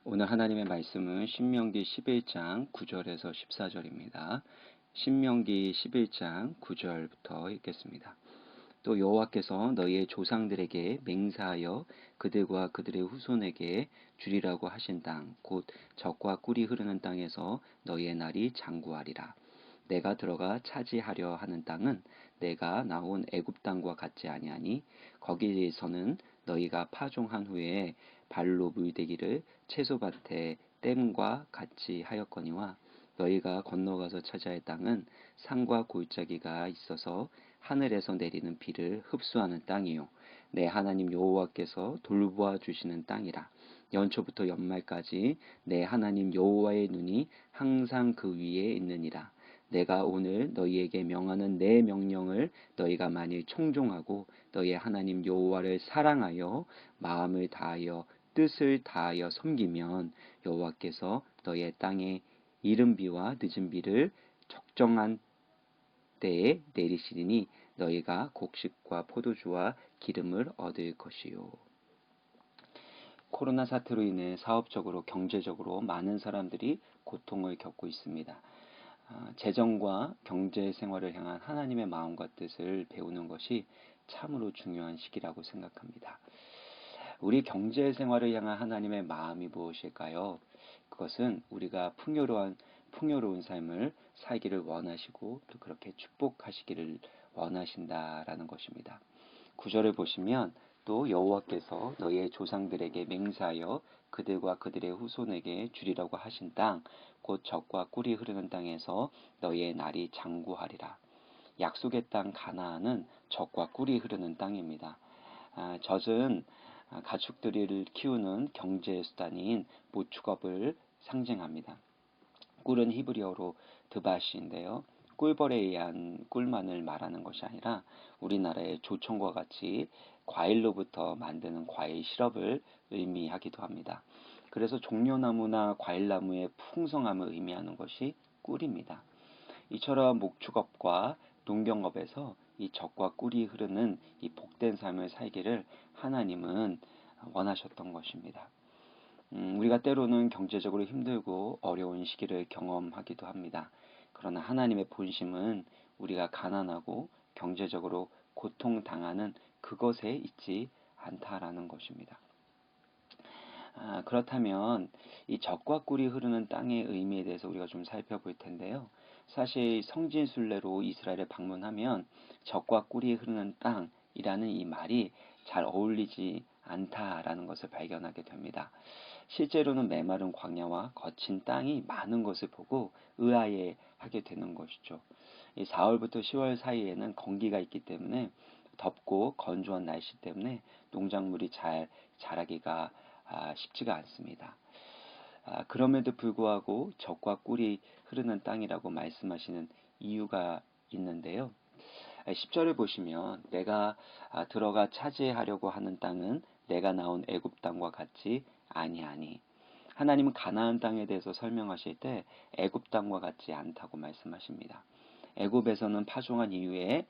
오늘 하나님의 말씀은 신명기 11장 9절에서 14절입니다. 신명기 11장 9절부터 읽겠습니다. 또 여호와께서 너희의 조상들에게 맹세하여 그들과 그들의 후손에게 주리라고 하신 땅, 곧 젖과 꿀이 흐르는 땅에서 너희의 날이 장구하리라. 내가 들어가 차지하려 하는 땅은 내가 나온 애굽 땅과 같지 아니하니 거기에서는 너희가 파종한 후에 발로 물대기를 채소밭에 댐과 같이 하였거니와 너희가 건너가서 차지할 땅은 산과 골짜기가 있어서 하늘에서 내리는 비를 흡수하는 땅이요 내 하나님 여호와께서 돌보아 주시는 땅이라. 연초부터 연말까지 내 하나님 여호와의 눈이 항상 그 위에 있느니라. 내가 오늘 너희에게 명하는 내 명령을 너희가 만일 청종하고 너희의 하나님 여호와를 사랑하여 마음을 다하여 뜻을 다하여 섬기면 여호와께서 너희의 땅에 이른 비와 늦은 비를 적정한 때에 내리시리니 너희가 곡식과 포도주와 기름을 얻을 것이요. 코로나 사태로 인해 사업적으로 경제적으로 많은 사람들이 고통을 겪고 있습니다. 재정과 경제 생활을 향한 하나님의 마음과 뜻을 배우는 것이 참으로 중요한 시기라고 생각합니다. 우리 경제 생활을 향한 하나님의 마음이 무엇일까요? 그것은 우리가 풍요로운 삶을 살기를 원하시고 또 그렇게 축복하시기를 원하신다라는 것입니다. 9절을 보시면 또 여호와께서 너희의 조상들에게 맹세하여 그들과 그들의 후손에게 주리라고 하신 땅, 곧 젖과 꿀이 흐르는 땅에서 너희의 날이 장구하리라. 약속의 땅 가나안은 젖과 꿀이 흐르는 땅입니다. 젖은 가축들을 키우는 경제 수단인 모축업을 상징합니다. 꿀은 히브리어로 드바시인데요. 꿀벌에 의한 꿀만을 말하는 것이 아니라 우리나라의 조청과 같이 과일로부터 만드는 과일 시럽을 의미하기도 합니다. 그래서 종려나무나 과일나무의 풍성함을 의미하는 것이 꿀입니다. 이처럼 목축업과 농경업에서 이 젖과 꿀이 흐르는 이 복된 삶을 살기를 하나님은 원하셨던 것입니다. 우리가 때로는 경제적으로 힘들고 어려운 시기를 경험하기도 합니다. 그러나 하나님의 본심은 우리가 가난하고 경제적으로 고통당하는 그것에 있지 않다라는 것입니다. 그렇다면 이 젖과 꿀이 흐르는 땅의 의미에 대해서 우리가 좀 살펴볼 텐데요. 사실 성지순례로 이스라엘에 방문하면 젖과 꿀이 흐르는 땅이라는 이 말이 잘 어울리지 않다라는 것을 발견하게 됩니다. 실제로는 메마른 광야와 거친 땅이 많은 것을 보고 의아해 하게 되는 것이죠. 이 4월부터 10월 사이에는 건기가 있기 때문에 덥고 건조한 날씨 때문에 농작물이 잘 자라기가 쉽지가 않습니다. 그럼에도 불구하고 젖과 꿀이 흐르는 땅이라고 말씀하시는 이유가 있는데요. 10절을 보시면 내가 들어가 차지하려고 하는 땅은 내가 나온 애굽 땅과 같지 아니하니. 하나님은 가나안 땅에 대해서 설명하실 때 애굽 땅과 같지 않다고 말씀하십니다. 애굽에서는 파종한 이후에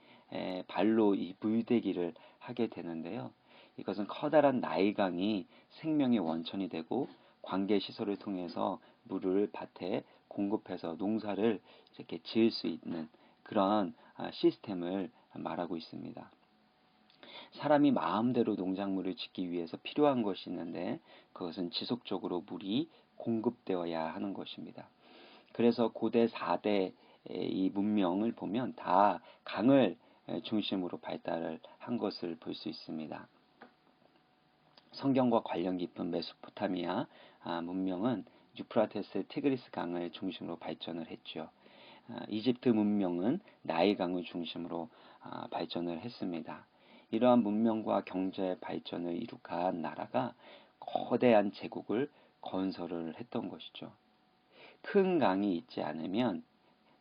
발로 이 물대기를 하게 되는데요. 이것은 커다란 나일강이 생명의 원천이 되고 관계 시설을 통해서 물을 밭에 공급해서 농사를 이렇게 지을 수 있는 그런 시스템을 말하고 있습니다. 사람이 마음대로 농작물을 짓기 위해서 필요한 것이 있는데 그것은 지속적으로 물이 공급되어야 하는 것입니다. 그래서 고대 4대 이 문명을 보면 다 강을 중심으로 발달을 한 것을 볼 수 있습니다. 성경과 관련 깊은 메소포타미아 문명은 유프라테스 티그리스 강을 중심으로 발전을 했죠. 이집트 문명은 나일 강을 중심으로 발전을 했습니다. 이러한 문명과 경제 발전을 이룩한 나라가 거대한 제국을 건설을 했던 것이죠. 큰 강이 있지 않으면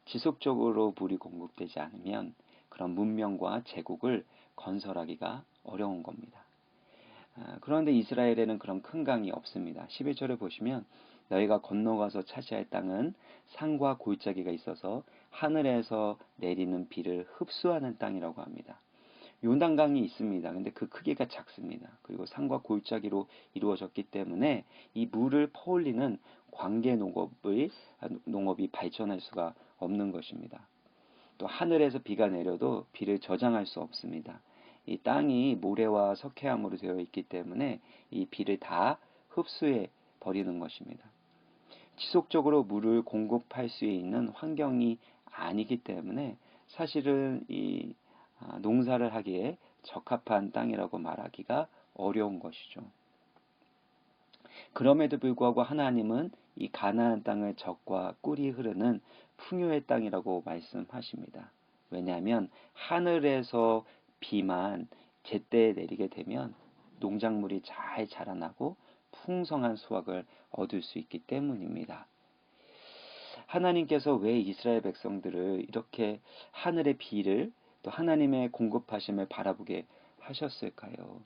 지속적으로 물이 공급되지 않으면 그런 문명과 제국을 건설하기가 어려운 겁니다. 그런데 이스라엘에는 그런 큰 강이 없습니다. 11절을 보시면 너희가 건너가서 차지할 땅은 산과 골짜기가 있어서 하늘에서 내리는 비를 흡수하는 땅이라고 합니다. 요단강이 있습니다. 근데 그 크기가 작습니다. 그리고 산과 골짜기로 이루어졌기 때문에 이 물을 퍼올리는 광계 농업이 발전할 수가 없는 것입니다. 또 하늘에서 비가 내려도 비를 저장할 수 없습니다. 이 땅이 모래와 석회암으로 되어 있기 때문에 이 비를 다 흡수해 버리는 것입니다. 지속적으로 물을 공급할 수 있는 환경이 아니기 때문에 사실은 이 농사를 하기에 적합한 땅이라고 말하기가 어려운 것이죠. 그럼에도 불구하고 하나님은 이 가나안 땅을 젖과 꿀이 흐르는 풍요의 땅이라고 말씀하십니다. 왜냐하면 하늘에서 비만 제때에 내리게 되면 농작물이 잘 자라나고 풍성한 수확을 얻을 수 있기 때문입니다. 하나님께서 왜 이스라엘 백성들을 이렇게 하늘의 비를 또 하나님의 공급하심을 바라보게 하셨을까요?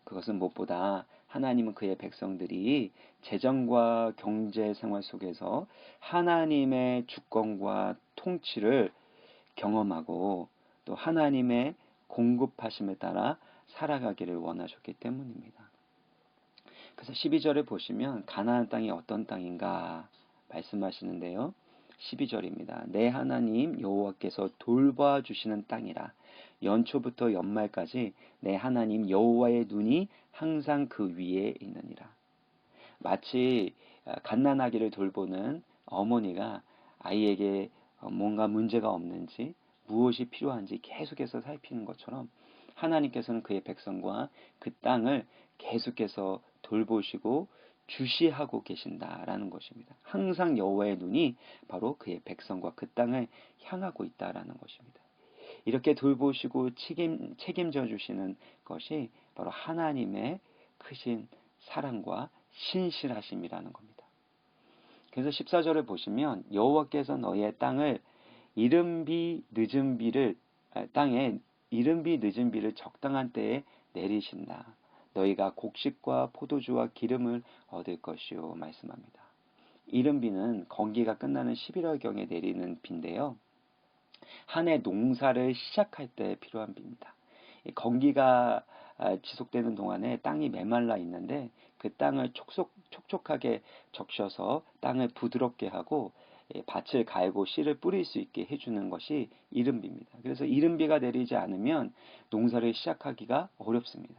그것은 무엇보다 하나님은 그의 백성들이 재정과 경제 생활 속에서 하나님의 주권과 통치를 경험하고 또 하나님의 공급하심에 따라 살아가기를 원하셨기 때문입니다. 그래서 12절을 보시면 가나안 땅이 어떤 땅인가 말씀하시는데요. 12절입니다. 내 하나님 여호와께서 돌봐주시는 땅이라. 연초부터 연말까지 내 하나님 여호와의 눈이 항상 그 위에 있느니라. 마치 갓난아기를 돌보는 어머니가 아이에게 뭔가 문제가 없는지 무엇이 필요한지 계속해서 살피는 것처럼 하나님께서는 그의 백성과 그 땅을 계속해서 돌보시고 주시하고 계신다라는 것입니다. 항상 여호와의 눈이 바로 그의 백성과 그 땅을 향하고 있다라는 것입니다. 이렇게 돌보시고 책임져 주시는 것이 바로 하나님의 크신 사랑과 신실하심이라는 겁니다. 그래서 14절을 보시면 여호와께서 너희의 땅을 땅에 이른비 늦은 비를 적당한 때에 내리신다. 너희가 곡식과 포도주와 기름을 얻을 것이요 말씀합니다. 이른비는 건기가 끝나는 11월경에 내리는 비인데요. 한 해 농사를 시작할 때 필요한 비입니다. 건기가 지속되는 동안에 땅이 메말라 있는데 그 땅을 촉촉하게 적셔서 땅을 부드럽게 하고 밭을 갈고 씨를 뿌릴 수 있게 해주는 것이 이른비입니다. 그래서 이른비가 내리지 않으면 농사를 시작하기가 어렵습니다.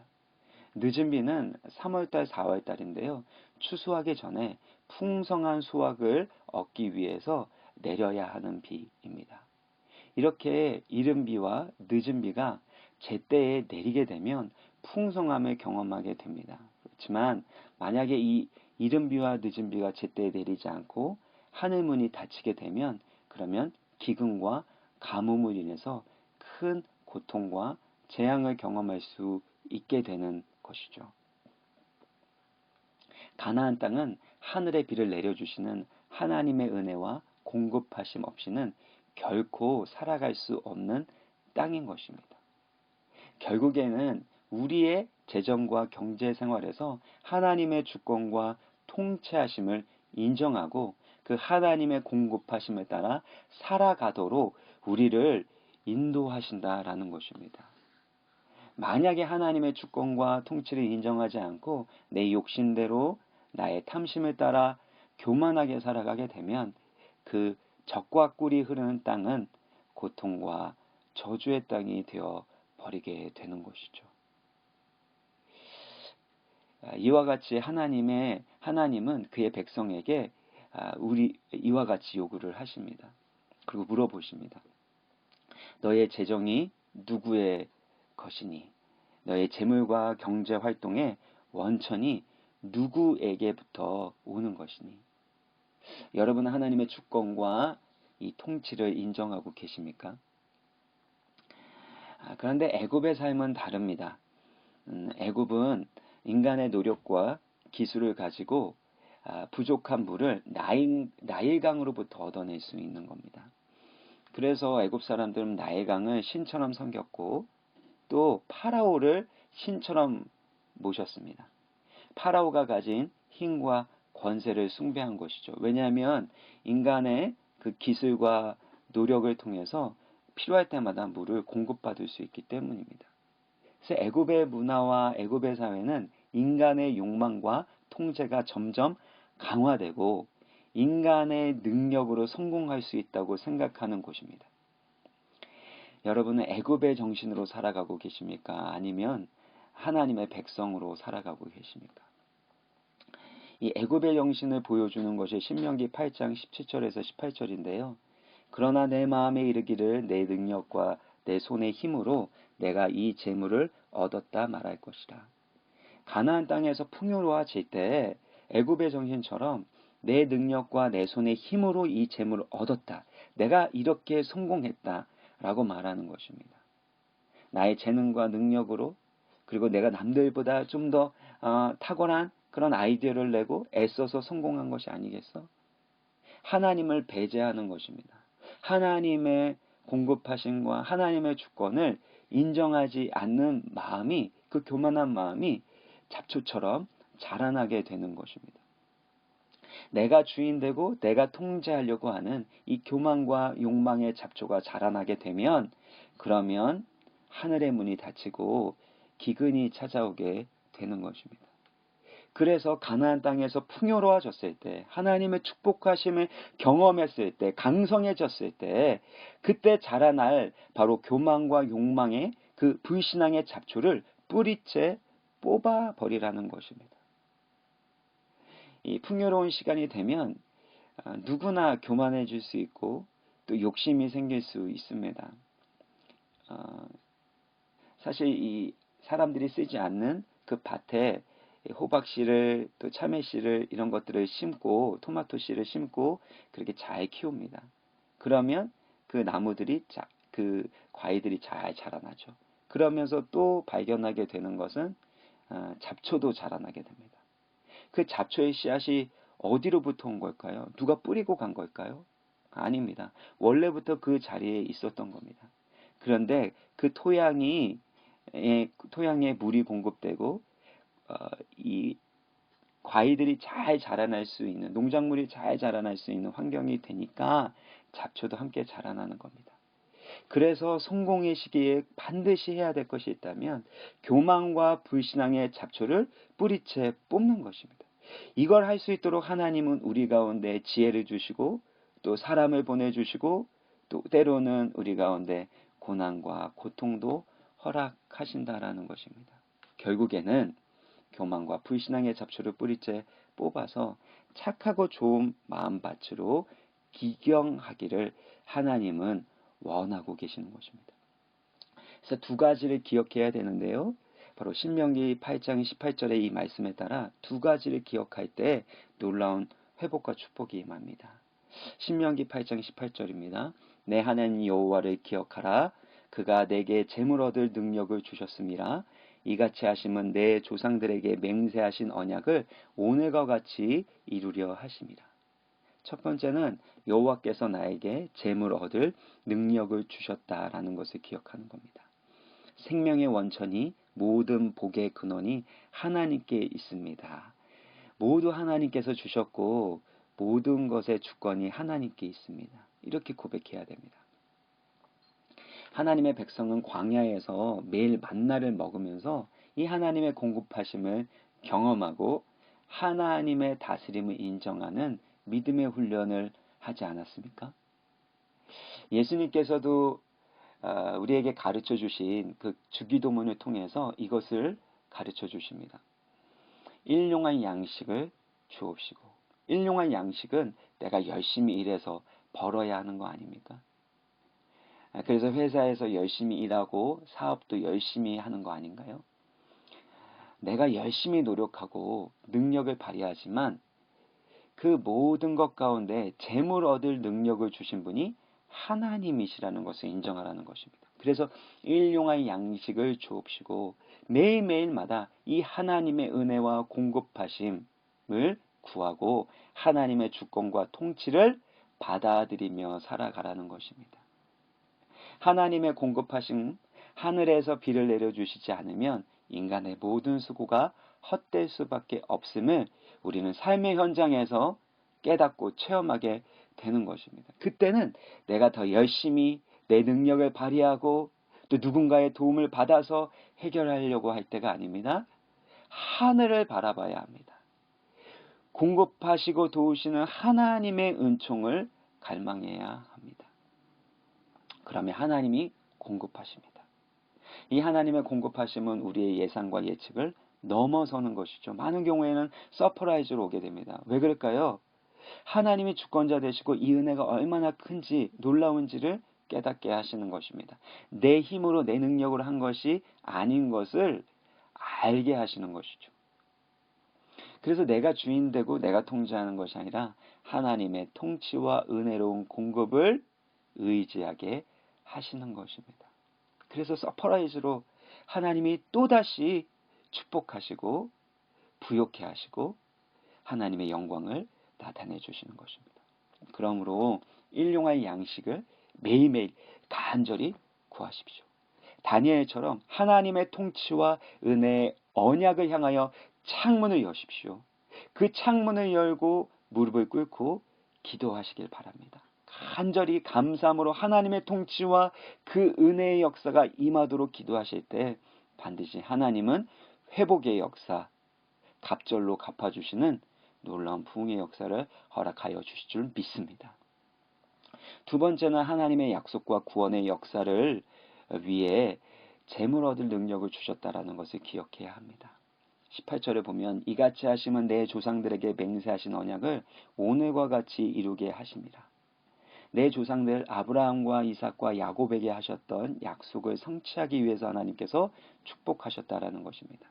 늦은 비는 3월달, 4월달인데요. 추수하기 전에 풍성한 수확을 얻기 위해서 내려야 하는 비입니다. 이렇게 이른 비와 늦은 비가 제때에 내리게 되면 풍성함을 경험하게 됩니다. 그렇지만 만약에 이 이른 비와 늦은 비가 제때에 내리지 않고 하늘문이 닫히게 되면 그러면 기근과 가뭄으로 인해서 큰 고통과 재앙을 경험할 수 있게 되는 것이죠. 가나안 땅은 하늘의 비를 내려주시는 하나님의 은혜와 공급하심 없이는 결코 살아갈 수 없는 땅인 것입니다. 결국에는 우리의 재정과 경제 생활에서 하나님의 주권과 통치하심을 인정하고 그 하나님의 공급하심에 따라 살아가도록 우리를 인도하신다라는 것입니다. 만약에 하나님의 주권과 통치를 인정하지 않고 내 욕심대로 나의 탐심을 따라 교만하게 살아가게 되면 그 젖과 꿀이 흐르는 땅은 고통과 저주의 땅이 되어 버리게 되는 것이죠. 이와 같이 하나님은 그의 백성에게 이와 같이 요구를 하십니다. 그리고 물어보십니다. 너의 재정이 누구의 것이니? 너의 재물과 경제 활동의 원천이 누구에게부터 오는 것이니? 여러분은 하나님의 주권과 이 통치를 인정하고 계십니까? 그런데 애굽의 삶은 다릅니다. 애굽은 인간의 노력과 기술을 가지고 부족한 물을 나일강으로부터 얻어낼 수 있는 겁니다. 그래서 애굽 사람들은 나일강을 신처럼 섬겼고 또 파라오를 신처럼 모셨습니다. 파라오가 가진 힘과 권세를 숭배한 것이죠. 왜냐하면 인간의 그 기술과 노력을 통해서 필요할 때마다 물을 공급받을 수 있기 때문입니다. 그래서 애굽의 문화와 애굽의 사회는 인간의 욕망과 통제가 점점 강화되고 인간의 능력으로 성공할 수 있다고 생각하는 곳입니다. 여러분은 애굽의 정신으로 살아가고 계십니까? 아니면 하나님의 백성으로 살아가고 계십니까? 이 애굽의 정신을 보여주는 것이 신명기 8장 17절에서 18절인데요. 그러나 내 마음에 이르기를 내 능력과 내 손의 힘으로 내가 이 재물을 얻었다 말할 것이라. 가나안 땅에서 풍요로워질 때 애굽의 정신처럼 내 능력과 내 손의 힘으로 이 재물을 얻었다. 내가 이렇게 성공했다. 라고 말하는 것입니다. 나의 재능과 능력으로 그리고 내가 남들보다 좀 더 탁월한 그런 아이디어를 내고 애써서 성공한 것이 아니겠어? 하나님을 배제하는 것입니다. 하나님의 공급하심과 하나님의 주권을 인정하지 않는 마음이, 그 교만한 마음이 잡초처럼 자라나게 되는 것입니다. 내가 주인 되고 내가 통제하려고 하는 이 교만과 욕망의 잡초가 자라나게 되면, 그러면 하늘의 문이 닫히고 기근이 찾아오게 되는 것입니다. 그래서 가나안 땅에서 풍요로워졌을 때, 하나님의 축복하심을 경험했을 때, 강성해졌을 때, 그때 자라날 바로 교만과 욕망의 그 불신앙의 잡초를 뿌리째 뽑아버리라는 것입니다. 이 풍요로운 시간이 되면 누구나 교만해질 수 있고 또 욕심이 생길 수 있습니다. 사실 이 사람들이 쓰지 않는 그 밭에 호박씨를 또 참외씨를 이런 것들을 심고 토마토씨를 심고 그렇게 잘 키웁니다. 그러면 그 나무들이 그 과일들이 잘 자라나죠. 그러면서 또 발견하게 되는 것은 잡초도 자라나게 됩니다. 그 잡초의 씨앗이 어디로부터 온 걸까요? 누가 뿌리고 간 걸까요? 아닙니다. 원래부터 그 자리에 있었던 겁니다. 그런데 그 토양에 물이 공급되고 이 과일들이 잘 자라날 수 있는, 농작물이 잘 자라날 수 있는 환경이 되니까 잡초도 함께 자라나는 겁니다. 그래서 성공의 시기에 반드시 해야 될 것이 있다면 교만과 불신앙의 잡초를 뿌리채 뽑는 것입니다. 이걸 할 수 있도록 하나님은 우리 가운데 지혜를 주시고 또 사람을 보내주시고 또 때로는 우리 가운데 고난과 고통도 허락하신다라는 것입니다. 결국에는 교만과 불신앙의 잡초를 뿌리째 뽑아서 착하고 좋은 마음밭으로 기경하기를 하나님은 원하고 계시는 것입니다. 그래서 두 가지를 기억해야 되는데요. 바로 신명기 8장 18절의 이 말씀에 따라 두 가지를 기억할 때 놀라운 회복과 축복이 임합니다. 신명기 8장 18절입니다. 내 하나님 여호와를 기억하라. 그가 내게 재물 얻을 능력을 주셨음이라. 이같이 하심은 내 조상들에게 맹세하신 언약을 오늘과 같이 이루려 하심이라. 첫 번째는 여호와께서 나에게 재물 얻을 능력을 주셨다라는 것을 기억하는 겁니다. 생명의 원천이 모든 복의 근원이 하나님께 있습니다. 모두 하나님께서 주셨고 모든 것의 주권이 하나님께 있습니다. 이렇게 고백해야 됩니다. 하나님의 백성은 광야에서 매일 만나를 먹으면서 이 하나님의 공급하심을 경험하고 하나님의 다스림을 인정하는 믿음의 훈련을 하지 않았습니까? 예수님께서도 우리에게 가르쳐 주신 그 주기도문을 통해서 이것을 가르쳐 주십니다. 일용할 양식을 주옵시고, 일용할 양식은 내가 열심히 일해서 벌어야 하는 거 아닙니까? 그래서 회사에서 열심히 일하고 사업도 열심히 하는 거 아닌가요? 내가 열심히 노력하고 능력을 발휘하지만 그 모든 것 가운데 재물 얻을 능력을 주신 분이 하나님이시라는 것을 인정하라는 것입니다. 그래서 일용할 양식을 주옵시고 매일매일마다 이 하나님의 은혜와 공급하심을 구하고 하나님의 주권과 통치를 받아들이며 살아가라는 것입니다. 하나님의 공급하심, 하늘에서 비를 내려주시지 않으면 인간의 모든 수고가 헛될 수밖에 없음을 우리는 삶의 현장에서 깨닫고 체험하게 되는 것입니다. 그때는 내가 더 열심히 내 능력을 발휘하고 또 누군가의 도움을 받아서 해결하려고 할 때가 아닙니다. 하늘을 바라봐야 합니다. 공급하시고 도우시는 하나님의 은총을 갈망해야 합니다. 그러면 하나님이 공급하십니다. 이 하나님의 공급하심은 우리의 예상과 예측을 넘어서는 것이죠. 많은 경우에는 서프라이즈로 오게 됩니다. 왜 그럴까요? 하나님이 주권자 되시고 이 은혜가 얼마나 큰지 놀라운지를 깨닫게 하시는 것입니다. 내 힘으로 내 능력으로 한 것이 아닌 것을 알게 하시는 것이죠. 그래서 내가 주인 되고 내가 통제하는 것이 아니라 하나님의 통치와 은혜로운 공급을 의지하게 하시는 것입니다. 그래서 서프라이즈로 하나님이 또다시 축복하시고 부욕해 하시고 하나님의 영광을 나타내 주시는 것입니다. 그러므로 일용할 양식을 매일매일 간절히 구하십시오. 다니엘처럼 하나님의 통치와 은혜의 언약을 향하여 창문을 여십시오. 그 창문을 열고 무릎을 꿇고 기도하시길 바랍니다. 간절히 감사함으로 하나님의 통치와 그 은혜의 역사가 임하도록 기도하실 때 반드시 하나님은 회복의 역사, 갑절로 갚아주시는 놀라운 부흥의 역사를 허락하여 주실 줄 믿습니다. 두 번째는 하나님의 약속과 구원의 역사를 위해 재물 얻을 능력을 주셨다라는 것을 기억해야 합니다. 18절에 보면 이같이 하시면 내 조상들에게 맹세하신 언약을 오늘과 같이 이루게 하십니다. 내 조상들 아브라함과 이삭과 야곱에게 하셨던 약속을 성취하기 위해서 하나님께서 축복하셨다라는 것입니다.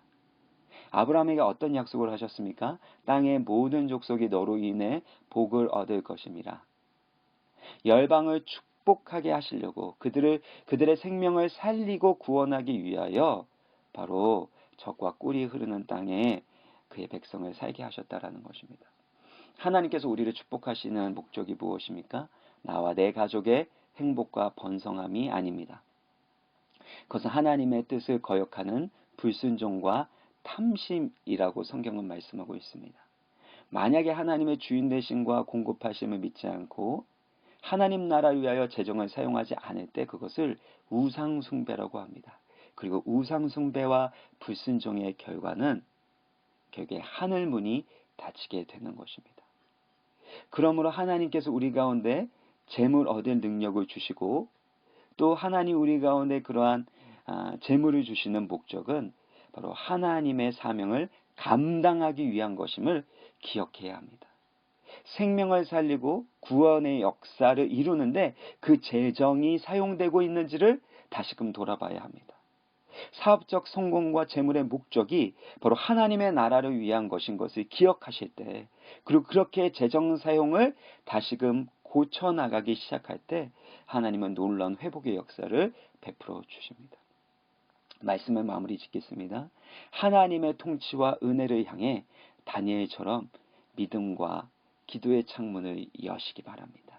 아브라함에게 어떤 약속을 하셨습니까? 땅의 모든 족속이 너로 인해 복을 얻을 것입니다. 열방을 축복하게 하시려고 그들의 생명을 살리고 구원하기 위하여 바로 젖과 꿀이 흐르는 땅에 그의 백성을 살게 하셨다라는 것입니다. 하나님께서 우리를 축복하시는 목적이 무엇입니까? 나와 내 가족의 행복과 번성함이 아닙니다. 그것은 하나님의 뜻을 거역하는 불순종과 탐심이라고 성경은 말씀하고 있습니다. 만약에 하나님의 주인 되심과 공급하심을 믿지 않고 하나님 나라를 위하여 재정을 사용하지 않을 때 그것을 우상숭배라고 합니다. 그리고 우상숭배와 불순종의 결과는 결국에 하늘문이 닫히게 되는 것입니다. 그러므로 하나님께서 우리 가운데 재물 얻을 능력을 주시고 또 하나님 우리 가운데 그러한 재물을 주시는 목적은 바로 하나님의 사명을 감당하기 위한 것임을 기억해야 합니다. 생명을 살리고 구원의 역사를 이루는데 그 재정이 사용되고 있는지를 다시금 돌아봐야 합니다. 사업적 성공과 재물의 목적이 바로 하나님의 나라를 위한 것인 것을 기억하실 때 그리고 그렇게 재정 사용을 다시금 고쳐나가기 시작할 때 하나님은 놀라운 회복의 역사를 베풀어 주십니다. 말씀을 마무리 짓겠습니다. 하나님의 통치와 은혜를 향해 다니엘처럼 믿음과 기도의 창문을 여시기 바랍니다.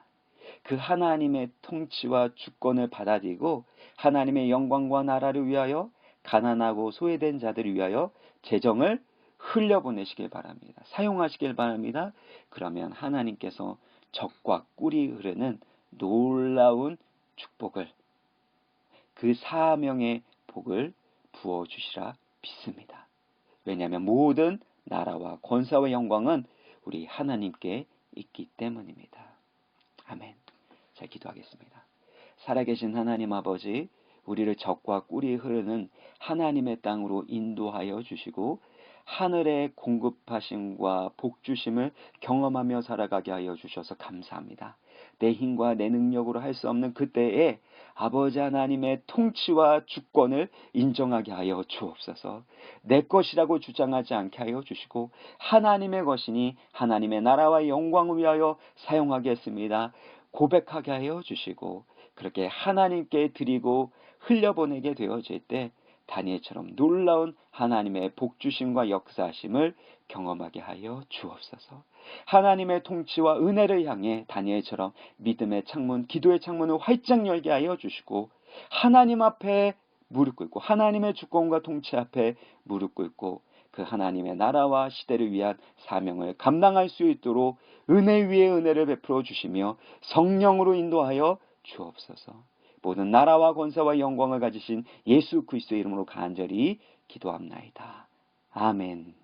그 하나님의 통치와 주권을 받아들이고 하나님의 영광과 나라를 위하여 가난하고 소외된 자들을 위하여 재정을 흘려보내시길 바랍니다. 사용하시길 바랍니다. 그러면 하나님께서 젖과 꿀이 흐르는 놀라운 축복을 그 사명의 복을 부어주시라 믿습니다. 왜냐하면 모든 나라와 권세와 영광은 우리 하나님께 있기 때문입니다. 아멘. 자, 기도하겠습니다. 살아계신 하나님 아버지, 우리를 젖과 꿀이 흐르는 하나님의 땅으로 인도하여 주시고 하늘의 공급하심과 복주심을 경험하며 살아가게 하여 주셔서 감사합니다. 내 힘과 내 능력으로 할 수 없는 그때에 아버지 하나님의 통치와 주권을 인정하게 하여 주옵소서. 내 것이라고 주장하지 않게 하여 주시고 하나님의 것이니 하나님의 나라와 영광을 위하여 사용하겠습니다. 고백하게 하여 주시고 그렇게 하나님께 드리고 흘려보내게 되어질 때 다니엘처럼 놀라운 하나님의 복주심과 역사하심을 경험하게 하여 주옵소서. 하나님의 통치와 은혜를 향해 다니엘처럼 믿음의 창문, 기도의 창문을 활짝 열게 하여 주시고 하나님 앞에 무릎 꿇고 하나님의 주권과 통치 앞에 무릎 꿇고 그 하나님의 나라와 시대를 위한 사명을 감당할 수 있도록 은혜 위에 은혜를 베풀어 주시며 성령으로 인도하여 주옵소서. 모든 나라와 권세와 영광을 가지신 예수 그리스도의 이름으로 간절히 기도합나이다. 아멘.